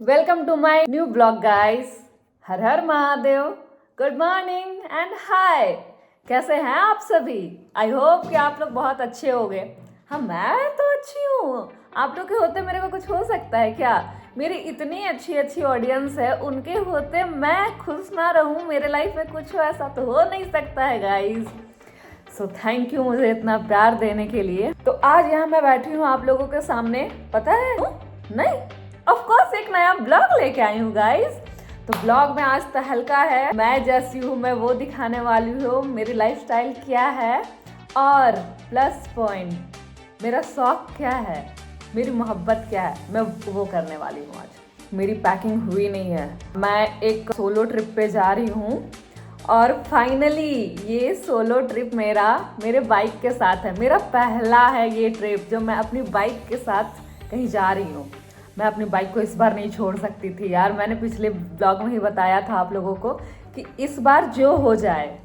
Welcome to my new blog guys. हर हर Mahadev, good morning and hi. कैसे हैं आप सभी? आई होप कि आप लोग बहुत अच्छे होंगे। हाँ, मैं तो अच्छी हूँ। आप लोग के होते मेरे को कुछ हो सकता है क्या? मेरी इतनी अच्छी अच्छी ऑडियंस है, उनके होते मैं खुश ना रहूँ, मेरे लाइफ में कुछ हो, ऐसा तो हो नहीं सकता है गाइस। सो थैंक यू मुझे इतना प्यार देने के लिए। तो आज यहाँ मैं बैठी हूँ आप लोगों के सामने, पता है नहीं, ऑफ कोर्स एक नया ब्लॉग लेके आई हूँ गाइस। तो ब्लॉग में आज तहलका है, मैं जैसी हूँ मैं वो दिखाने वाली हूँ, मेरी लाइफस्टाइल क्या है और प्लस पॉइंट मेरा शौक क्या है, मेरी मोहब्बत क्या है, मैं वो करने वाली हूँ आज। मेरी पैकिंग हुई नहीं है, मैं एक सोलो ट्रिप पे जा रही हूँ और फाइनली ये सोलो ट्रिप मेरा मेरे बाइक के साथ है। मेरा पहला है ये ट्रिप जो मैं अपनी बाइक के साथ कहीं जा रही हूँ। मैं अपनी बाइक को इस बार नहीं छोड़ सकती थी यार। मैंने पिछले ब्लॉग में ही बताया था आप लोगों को कि इस बार जो हो जाए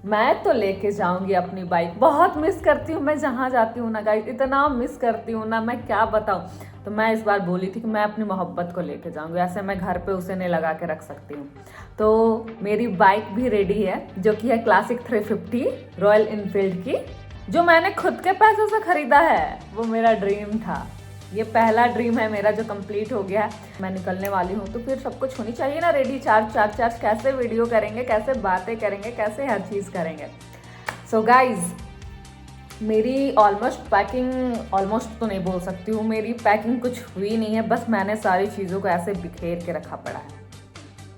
मैं तो लेके जाऊंगी अपनी बाइक। बहुत मिस करती हूँ मैं जहाँ जाती हूँ ना गाइस, इतना मिस करती हूँ ना, मैं क्या बताऊँ। तो मैं इस बार बोली थी कि मैं अपनी मोहब्बत को लेके जाऊंगी, ऐसे मैं घर पे उसे नहीं लगा के रख सकती हूँ। तो मेरी बाइक भी रेडी है, जो कि है क्लासिक 350 रॉयल इनफील्ड की, जो मैंने खुद के पैसों से खरीदा है। वो मेरा ड्रीम था, ये पहला ड्रीम है मेरा जो कंप्लीट हो गया है। मैं निकलने वाली हूँ तो फिर सब कुछ होनी चाहिए ना रेडी। चार्ज कैसे वीडियो करेंगे, कैसे बातें करेंगे, कैसे हर चीज़ करेंगे। सो गाइज, मेरी ऑलमोस्ट पैकिंग, ऑलमोस्ट तो नहीं बोल सकती हूँ, मेरी पैकिंग कुछ हुई नहीं है। बस मैंने सारी चीज़ों को ऐसे बिखेर के रखा पड़ा है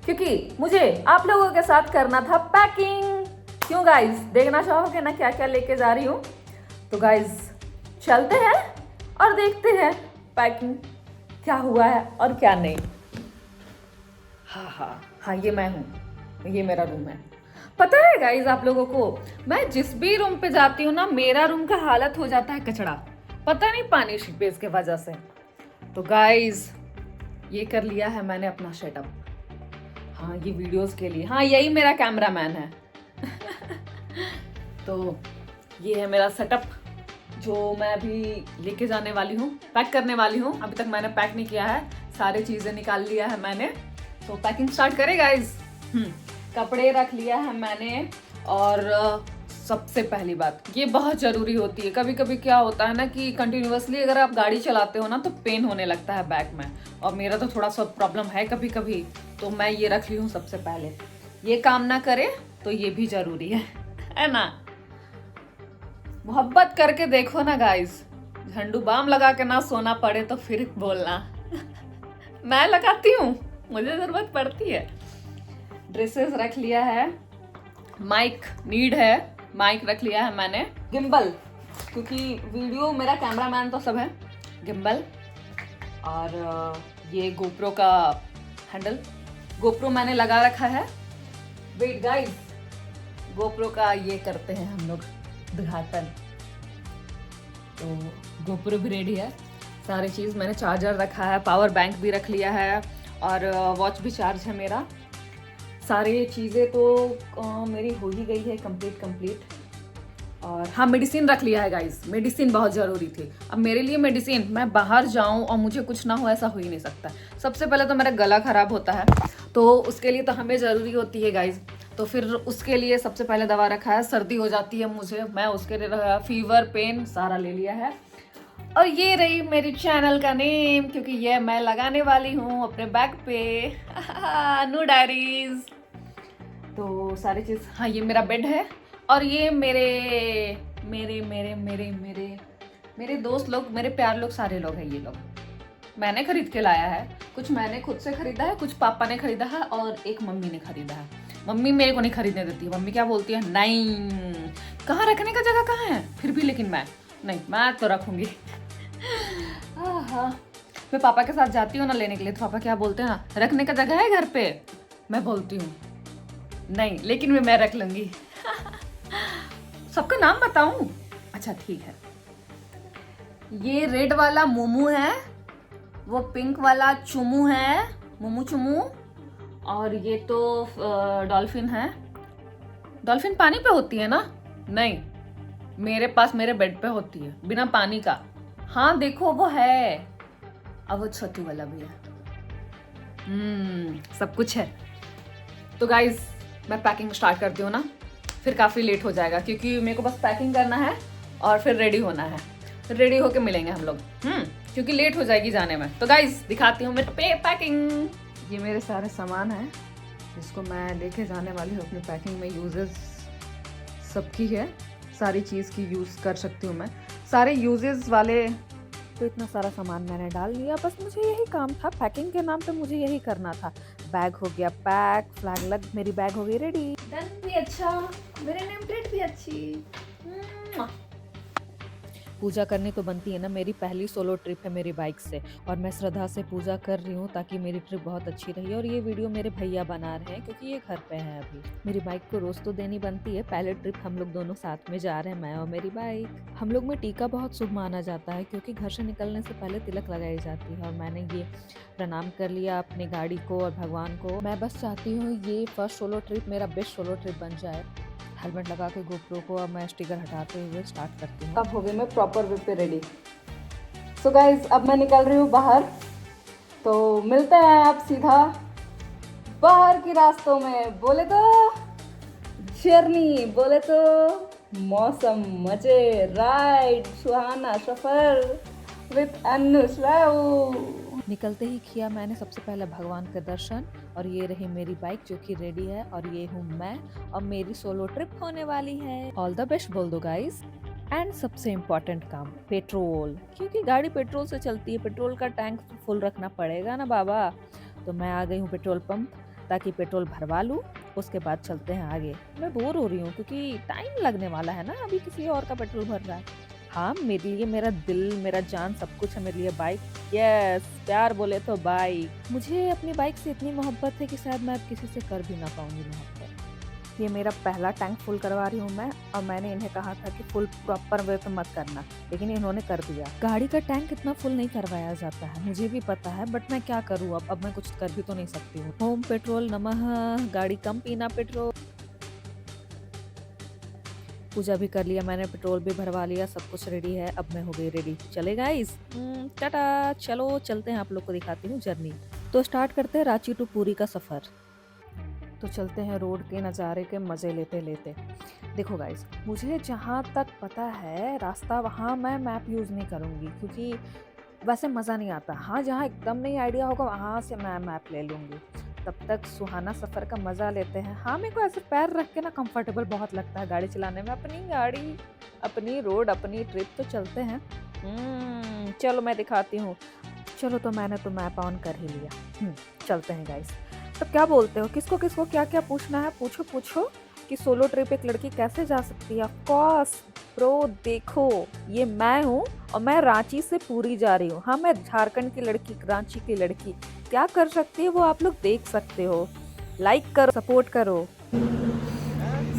क्योंकि मुझे आप लोगों के साथ करना था पैकिंग। क्यों गाइज, देखना चाहोगे ना क्या क्या लेके जा रही हूँ? तो गाइज चलते हैं और देखते हैं पैकिंग क्या हुआ है और क्या नहीं। हाँ, ये मैं हूँ, ये मेरा रूम है। पता है गाइज आप लोगों को, मैं जिस भी रूम पे जाती हूँ ना, मेरा रूम का हालत हो जाता है कचड़ा, पता नहीं पानी सीपेज के वजह से। तो गाइज ये कर लिया है मैंने अपना सेटअप। हाँ, ये वीडियोस के लिए, हाँ यही मेरा कैमरामैन है। तो ये है मेरा सेटअप जो मैं अभी लेके जाने वाली हूँ, पैक करने वाली हूँ। अभी तक मैंने पैक नहीं किया है, सारी चीज़ें निकाल लिया है मैंने। तो पैकिंग स्टार्ट करें गाइज। कपड़े रख लिया है मैंने। और सबसे पहली बात, ये बहुत ज़रूरी होती है। कभी कभी क्या होता है ना कि कंटिन्यूअसली अगर आप गाड़ी चलाते हो ना तो पेन होने लगता है बैक में, और मेरा तो थोड़ा सा प्रॉब्लम है कभी कभी। तो मैं ये रख ली हूँ सबसे पहले। ये काम ना करे तो ये भी ज़रूरी है ना। मोहब्बत करके देखो ना गाइस, झंडू बाम लगा के ना सोना पड़े तो फिर बोलना। मैं लगाती हूँ, मुझे जरूरत पड़ती है। ड्रेसेस रख लिया है, माइक नीड है, माइक रख लिया है मैंने। गिम्बल, क्योंकि वीडियो मेरा कैमरामैन तो सब है। गिम्बल और ये गोप्रो का हैंडल, गोप्रो मैंने लगा रखा है। वेट गाइस, गोप्रो का ये करते हैं हम लोग उद्घाटन। तो गोप्रो भी रेडी है, सारी चीज़ मैंने, चार्जर रखा है, पावर बैंक भी रख लिया है, और वॉच भी चार्ज है मेरा। सारी चीज़ें तो मेरी हो ही गई है कंप्लीट। और हाँ, मेडिसिन रख लिया है गाइस, मेडिसिन बहुत ज़रूरी थी। अब मेरे लिए मेडिसिन, मैं बाहर जाऊँ और मुझे कुछ ना हो ऐसा हो ही नहीं सकता। सबसे पहले तो मेरा गला ख़राब होता है, तो उसके लिए तो हमें ज़रूरी होती है गाइस। तो फिर उसके लिए सबसे पहले दवा रखा है। सर्दी हो जाती है मुझे, मैं उसके लिए फीवर पेन सारा ले लिया है। और ये रही मेरी चैनल का नेम, क्योंकि ये मैं लगाने वाली हूँ अपने बैग पे। नू डायरीज। तो सारी चीज़, हाँ ये मेरा बेड है, और ये मेरे मेरे मेरे मेरे मेरे मेरे दोस्त लोग, मेरे प्यार लोग, सारे लोग हैं। ये लोग मैंने खरीद के लाया है, कुछ मैंने खुद से खरीदा है, कुछ पापा ने खरीदा है, और एक मम्मी ने खरीदा है। मम्मी मेरे को नहीं खरीदने देती है। मम्मी क्या बोलती है, नहीं कहाँ रखने का जगह कहाँ है, फिर भी लेकिन मैं तो रखूंगी। हाँ, मैं पापा के साथ जाती हूँ ना लेने के लिए, तो पापा क्या बोलते हैं ना, रखने का जगह है घर पे। मैं बोलती हूँ नहीं, लेकिन मैं रख लूंगी। सबका नाम बताऊं? अच्छा ठीक है। ये रेड वाला मोमू है, वो पिंक वाला चुमू है, मोमू चुमू। और ये तो डॉल्फिन है। डॉल्फिन पानी पे होती है ना? नहीं, मेरे पास मेरे बेड पे होती है बिना पानी का। हाँ देखो वो है, अब वो छोटू वाला भी है। सब कुछ है। तो गाइज मैं पैकिंग स्टार्ट करती हूँ ना, फिर काफ़ी लेट हो जाएगा क्योंकि मेरे को बस पैकिंग करना है और फिर रेडी होना है। फिर रेडी होके मिलेंगे हम लोग, क्योंकि लेट हो जाएगी जाने में। तो गाइज दिखाती हूँ मेरे पैकिंग। ये मेरे सारे सामान हैं जिसको मैं लेके जाने वाली हूँ अपनी पैकिंग में। यूजेस सबकी है, सारी चीज़ की यूज़ कर सकती हूँ मैं, सारे यूजेस वाले। तो इतना सारा सामान मैंने डाल लिया, बस मुझे यही काम था, पैकिंग के नाम पे मुझे यही करना था। बैग हो गया पैक, फ्लैग लग, मेरी बैग हो गई रेडी। डन भी अच्छा, मेरे नेम प्लेट भी अच्छी। पूजा करनी तो बनती है ना, मेरी पहली सोलो ट्रिप है मेरी बाइक से और मैं श्रद्धा से पूजा कर रही हूँ ताकि मेरी ट्रिप बहुत अच्छी रही। और ये वीडियो मेरे भैया बना रहे हैं क्योंकि ये घर पे है अभी। मेरी बाइक को रोज तो देनी बनती है, पहले ट्रिप हम लोग दोनों साथ में जा रहे हैं, मैं और मेरी बाइक। हम लोग में टीका बहुत शुभ माना जाता है क्योंकि घर से निकलने से पहले तिलक लगाई जाती है। और मैंने ये प्रणाम कर लिया अपनी गाड़ी को और भगवान को। मैं बस चाहती हूँ ये फर्स्ट सोलो ट्रिप मेरा बेस्ट सोलो ट्रिप बन जाए। हेलमेट लगा के गोप्रो को अब मैं स्टिकर हटाते हुए स्टार्ट करती हूँ। अब हो गई मैं प्रॉपर वे पे रेडी। सो गाइज अब मैं निकल रही हूँ बाहर, तो मिलते हैं आप सीधा बाहर के रास्तों में। बोले तो जर्नी, बोले तो मौसम, मजे, ride, Suhana suffer with Anush Rao. निकलते ही किया मैंने सबसे पहले भगवान का दर्शन और ये रही मेरी बाइक जो कि रेडी है और ये हूँ मैं और मेरी सोलो ट्रिप होने वाली है। ऑल द बेस्ट बोल दो गाइस। एंड सबसे इम्पोर्टेंट काम पेट्रोल, क्योंकि गाड़ी पेट्रोल से चलती है, पेट्रोल का टैंक फुल रखना पड़ेगा ना बाबा। तो मैं आ गई हूँ पेट्रोल पंप ताकि पेट्रोल भरवा लूँ, उसके बाद चलते हैं आगे। मैं बोर हो रही हूँ क्योंकि टाइम लगने वाला है ना, अभी किसी और का पेट्रोल भर रहा है। हाँ, मेरे लिए मेरा दिल, मेरा जान, सब कुछ है मेरे लिए बाइक। यस, प्यार बोले तो बाइक। मुझे अपनी बाइक से इतनी मोहब्बत है कि शायद मैं अब किसी से कर भी ना पाऊंगी मोहब्बत। ये मेरा पहला टैंक फुल करवा रही हूँ मैं, और मैंने इन्हें कहा था कि फुल प्रॉपर वे पे मत करना, लेकिन इन्होंने कर दिया। गाड़ी का टैंक इतना फुल नहीं करवाया जाता है, मुझे भी पता है, बट मैं क्या करूँ अब मैं कुछ कर भी तो नहीं सकती हूँ। होम पेट्रोल नमः, गाड़ी कम पीना पेट्रोल। पूजा भी कर लिया मैंने, पेट्रोल भी भरवा लिया, सब कुछ रेडी है। अब मैं हो गई रेडी। चले गाइस, टाटा। चलो चलते हैं, आप लोग को दिखाती हूँ जर्नी। तो स्टार्ट करते हैं रांची टू पुरी का सफ़र। तो चलते हैं रोड के नज़ारे के मज़े लेते लेते। देखो गाइस, मुझे जहाँ तक पता है रास्ता, वहाँ मैं मैप यूज़ नहीं करूँगी क्योंकि वैसे मज़ा नहीं आता। हाँ, जहाँ एकदम नहीं आइडिया होगा वहाँ से मैं मैप ले लूँगी। तब तक सुहाना सफ़र का मज़ा लेते हैं। हाँ, मेरे को ऐसे पैर रख के ना कंफर्टेबल बहुत लगता है गाड़ी चलाने में। अपनी गाड़ी, अपनी रोड, अपनी ट्रिप, तो चलते हैं। चलो मैं दिखाती हूँ। चलो, तो मैंने तो मैप ऑन कर ही लिया। चलते हैं गाइस। तो क्या बोलते हो, किसको किसको क्या क्या पूछना है पूछो पूछो कि सोलो ट्रिप एक लड़की कैसे जा सकती है। ऑफ कोर्स ब्रो, देखो ये मैं हूँ और मैं रांची से पुरी जा रही हूँ। हाँ, मैं झारखंड की लड़की, रांची की लड़की क्या कर सकती है वो आप लोग देख सकते हो। लाइक करो, सपोर्ट करो।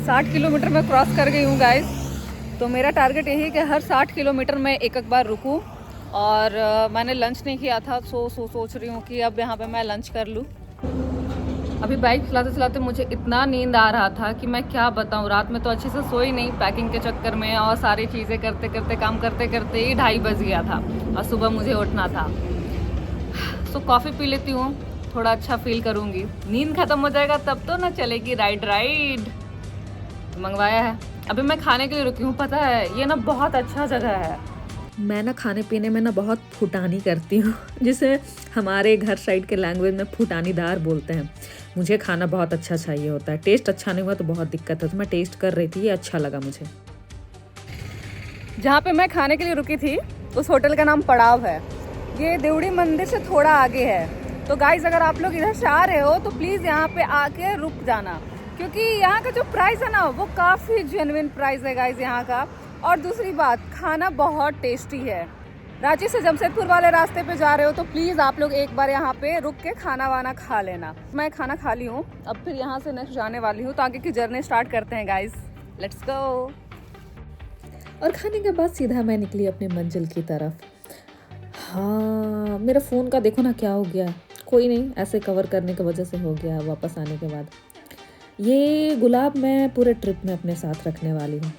60 किलोमीटर मैं क्रॉस कर गई हूँ गाइस। तो मेरा टारगेट यही है कि हर 60 किलोमीटर में एक एक बार रुकूँ। और मैंने लंच नहीं किया था, सोच रही हूँ कि अब यहाँ पे मैं लंच कर लूँ। अभी बाइक चलाते चलाते मुझे इतना नींद आ रहा था कि मैं क्या बताऊँ। रात में तो अच्छे से सोई नहीं पैकिंग के चक्कर में, और सारी चीज़ें करते करते, काम करते करते ही 2:30 बज गया था और सुबह मुझे उठना था। सो कॉफ़ी पी लेती हूँ, थोड़ा अच्छा फील करूँगी। नींद ख़त्म हो जाएगा तब तो ना चलेगी राइड। मंगवाया है, अभी मैं खाने के लिए रुकी हूँ। पता है ये ना बहुत अच्छा जगह है। मैं ना खाने पीने में ना बहुत फुटानी करती हूँ जिसे हमारे घर साइड के लैंग्वेज में फुटानीदार बोलते हैं। मुझे खाना बहुत अच्छा चाहिए होता है, टेस्ट अच्छा नहीं हुआ तो बहुत दिक्कत है। तो मैं टेस्ट कर रही थी, ये अच्छा लगा मुझे। जहाँ पे मैं खाने के लिए रुकी थी उस होटल का नाम पड़ाव है। ये देवड़ी मंदिर से थोड़ा आगे है। तो गाइज, अगर आप लोग इधर से आ रहे हो तो प्लीज़ यहाँ पे आके रुक जाना, क्योंकि यहाँ का जो प्राइस है ना वो काफ़ी जेन्युइन प्राइस है गाइज यहाँ का। और दूसरी बात, खाना बहुत टेस्टी है। रांची से जमशेदपुर वाले रास्ते पे जा रहे हो तो प्लीज़ आप लोग एक बार यहाँ पे रुक के खाना वाना खा लेना। मैं खाना खा ली हूँ, अब फिर यहाँ से नेक्स्ट जाने वाली हूँ, तो आगे की जर्नी स्टार्ट करते हैं गाइज। Let's go. और खाने के बाद सीधा मैं निकली अपनी मंजिल की तरफ। हाँ, मेरा फ़ोन का देखो ना क्या हो गया। कोई नहीं, ऐसे कवर करने की वजह से हो गया वापस आने के बाद। ये गुलाब मैं पूरे ट्रिप में अपने साथ रखने वाली हूँ।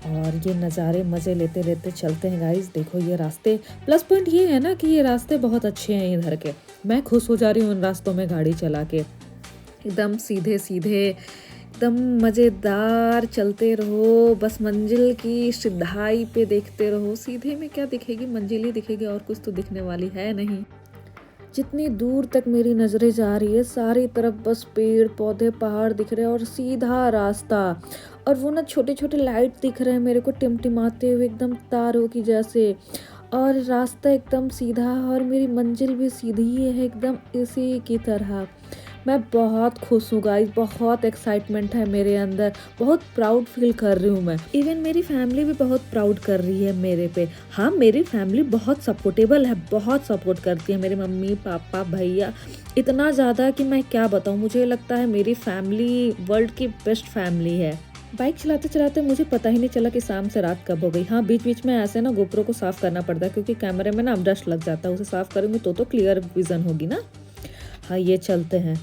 और ये नज़ारे मज़े लेते लेते चलते हैं गाइस। देखो ये रास्ते, प्लस पॉइंट ये है ना कि ये रास्ते बहुत अच्छे हैं इधर के। मैं खुश हो जा रही हूँ इन रास्तों में गाड़ी चला के। एकदम सीधे सीधे, एकदम मज़ेदार चलते रहो, बस मंजिल की सीधाई पे देखते रहो। सीधे में क्या दिखेगी, मंजिल ही दिखेगी, और कुछ तो दिखने वाली है नहीं। जितनी दूर तक मेरी नज़रें जा रही है सारी तरफ बस पेड़ पौधे पहाड़ दिख रहे हैं और सीधा रास्ता। और वो ना छोटे छोटे लाइट दिख रहे हैं मेरे को टिमटिमाते हुए एकदम तारों की जैसे। और रास्ता एकदम सीधा और मेरी मंजिल भी सीधी ही है एकदम इसी की तरह। मैं बहुत खुश हूँ गाइस, बहुत एक्साइटमेंट है मेरे अंदर, बहुत प्राउड फील कर रही हूँ मैं। इवन मेरी फैमिली भी बहुत प्राउड कर रही है मेरे पे। हाँ, मेरी फैमिली बहुत सपोर्टेबल है, बहुत सपोर्ट करती है, मेरे मम्मी पापा भैया, इतना ज़्यादा कि मैं क्या बताऊँ। मुझे लगता है मेरी फैमिली वर्ल्ड की बेस्ट फैमिली है। बाइक चलाते चलाते मुझे पता ही नहीं चला कि शाम से रात कब हो गई। हाँ, बीच बीच में ऐसे ना गोप्रो को साफ़ करना पड़ता है क्योंकि कैमरे में ना अब डस्ट लग जाता है। उसे साफ़ करूँगी तो क्लियर विज़न होगी ना। हाँ, ये चलते हैं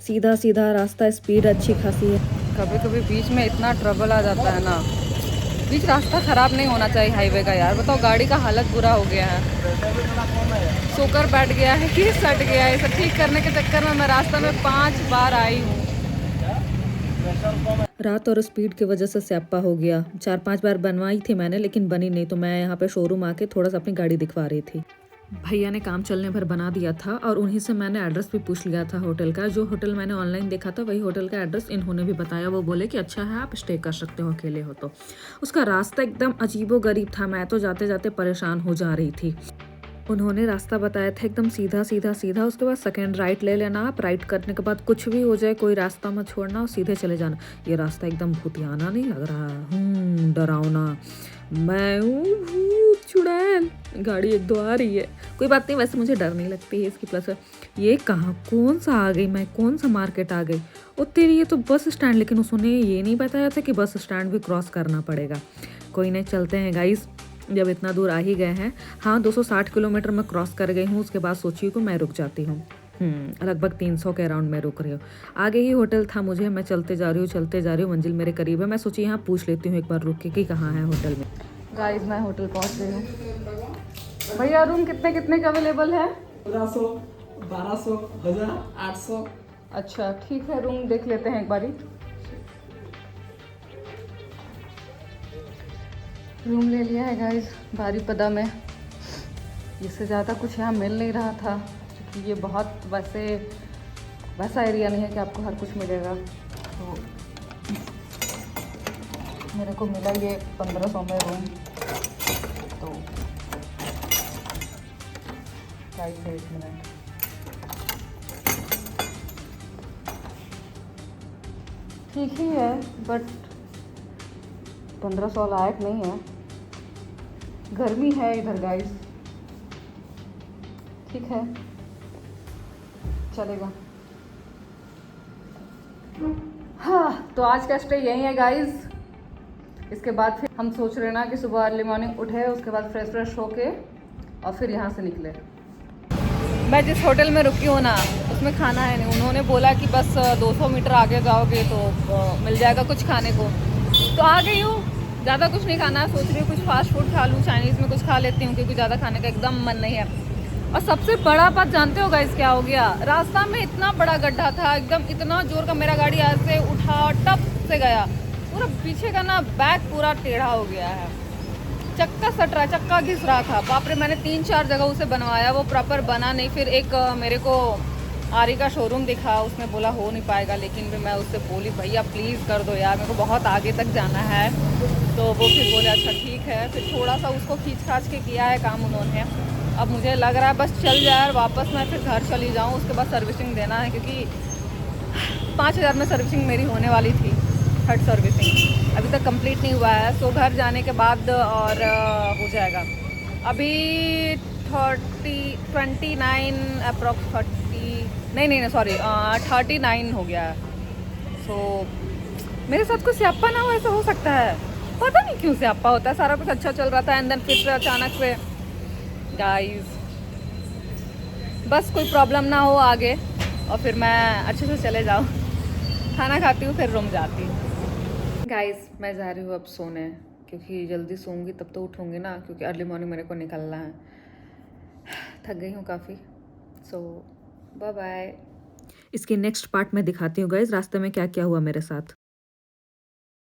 सीधा सीधा रास्ता, स्पीड अच्छी खासी है। कभी कभी बीच में इतना ट्रबल आ जाता है ना, बीच रास्ता ख़राब नहीं होना चाहिए हाईवे का यार। बताओ, गाड़ी का हालत बुरा हो गया है, सोकर बैठ गया है कि सट गया है। इसे ठीक करने के चक्कर में मैं रास्ता में 5 बार आई हूँ। रात और स्पीड की वजह से स्यापा हो गया। 4-5 बार बनवाई थी मैंने लेकिन बनी नहीं, तो मैं यहाँ पे शोरूम आके थोड़ा सा अपनी गाड़ी दिखवा रही थी। भैया ने काम चलने भर बना दिया था और उन्हीं से मैंने एड्रेस भी पूछ लिया था होटल का। जो होटल मैंने ऑनलाइन देखा था वही होटल का एड्रेस इन्होंने भी बताया। वो बोले कि अच्छा है, आप स्टे कर सकते हो अकेले हो तो। उसका रास्ता एकदम अजीबोगरीब था, मैं तो जाते जाते परेशान हो जा रही थी। उन्होंने रास्ता बताया था एकदम सीधा सीधा सीधा, उसके बाद सेकेंड राइट ले लेना। आप राइट करने के बाद कुछ भी हो जाए कोई रास्ता मत छोड़ना और सीधे चले जाना। ये रास्ता एकदम भूतियाना नहीं लग रहा, डरावना। मैं हूँ चुड़ैल, गाड़ी एक दो आ रही है, कोई बात नहीं, वैसे मुझे डर नहीं लगती है इसकी। प्लस ये कहाँ कौन सा आ गई मैं, कौन सा मार्केट आ गई। ओ तेरी, ये तो बस स्टैंड, लेकिन उसने ये नहीं बताया था कि बस स्टैंड भी क्रॉस करना पड़ेगा। कोई नहीं, चलते हैं गाइस, जब इतना दूर आ ही गए हैं। हाँ, 260 किलोमीटर मैं क्रॉस कर गई हूँ। उसके बाद सोची कि मैं रुक जाती हूँ। लगभग 300 के अराउंड में रुक रही हूँ। आगे ही होटल था मुझे, मैं चलते जा रही हूँ, मंजिल मेरे करीब है। मैं सोची यहाँ पूछ लेती हूँ एक बार रुक के कि कहाँ है होटल में। गाइस, मैं होटल पहुँच गई हूँ। भैया, रूम कितने कितने का अवेलेबल है? 1500, 1200, 1000, 800। अच्छा ठीक है, रूम देख लेते हैं एक बारी। रूम ले लिया है गाइस बारीपदा में। इससे ज़्यादा कुछ यहाँ मिल नहीं रहा था क्योंकि ये बहुत वैसा एरिया नहीं है कि आपको हर कुछ मिलेगा। तो मेरे को मिला ये 1500 में रूम। तो गाइस, 1 मिनट, ठीक ही है बट 1500 लायक नहीं है। गर्मी है इधर गाइस, ठीक है, चलेगा। हाँ, तो आज का स्टे यही है गाइस। इसके बाद फिर हम सोच रहे ना कि सुबह अर्ली मॉर्निंग उठे, उसके बाद फ्रेश होके और फिर यहाँ से निकले। मैं जिस होटल में रुकी हूँ ना, उसमें खाना है नहीं। उन्होंने बोला कि बस 200 मीटर आगे जाओगे तो मिल जाएगा कुछ खाने को। तो आ गई हूँ, ज़्यादा कुछ नहीं खाना, सोच रही हूँ कुछ फास्ट फूड खा लूँ, चाइनीज़ में कुछ खा लेती हूँ क्योंकि ज़्यादा खाने का एकदम मन नहीं है। और सबसे बड़ा बात जानते हो गाइस क्या हो गया? रास्ता में इतना बड़ा गड्ढा था, एकदम इतना जोर का, मेरा गाड़ी यहाँ से उठा टप से गया, पूरा पीछे का ना बैक पूरा टेढ़ा हो गया है, चक्का सट रहा, चक्का घिस रहा था। बाप रे, मैंने 3-4 जगह उसे बनवाया, वो प्रॉपर बना नहीं। फिर एक मेरे को आरी का शोरूम दिखा, उसने बोला हो नहीं पाएगा, लेकिन भी मैं उससे बोली भैया प्लीज़ कर दो यार, मेरे को बहुत आगे तक जाना है। तो वो फिर बोले अच्छा ठीक है। फिर थोड़ा सा उसको खींच खाच के किया है काम उन्होंने। अब मुझे लग रहा है बस चल जाए और वापस मैं फिर घर चली जाऊँ। उसके बाद सर्विसिंग देना है क्योंकि 5000 में सर्विसिंग मेरी होने वाली थी, थर्ड सर्विसिंग अभी तक कंप्लीट नहीं हुआ है। सो घर जाने के बाद और हो जाएगा। अभी 29 अप्रॉक्स 39 हो गया है। सो मेरे साथ कुछ स्यापा ना हो, ऐसा हो सकता है, पता नहीं क्यों स्यापा होता है। सारा कुछ अच्छा चल रहा था एंड देन फिर से अचानक से गाइस, बस कोई प्रॉब्लम ना हो आगे और फिर मैं अच्छे से चले जाऊँ। खाना खाती हूँ फिर रूम जाती हूँ। गाइस, मैं जा रही हूँ अब सोने क्योंकि जल्दी सोऊंगी तब तो उठूंगी ना, क्योंकि अर्ली मॉर्निंग मेरे को निकलना है। थक गई हूँ काफ़ी। सो बाय बाय। इसकी नेक्स्ट पार्ट में दिखाती हूँ गाइज रास्ते में क्या क्या हुआ मेरे साथ।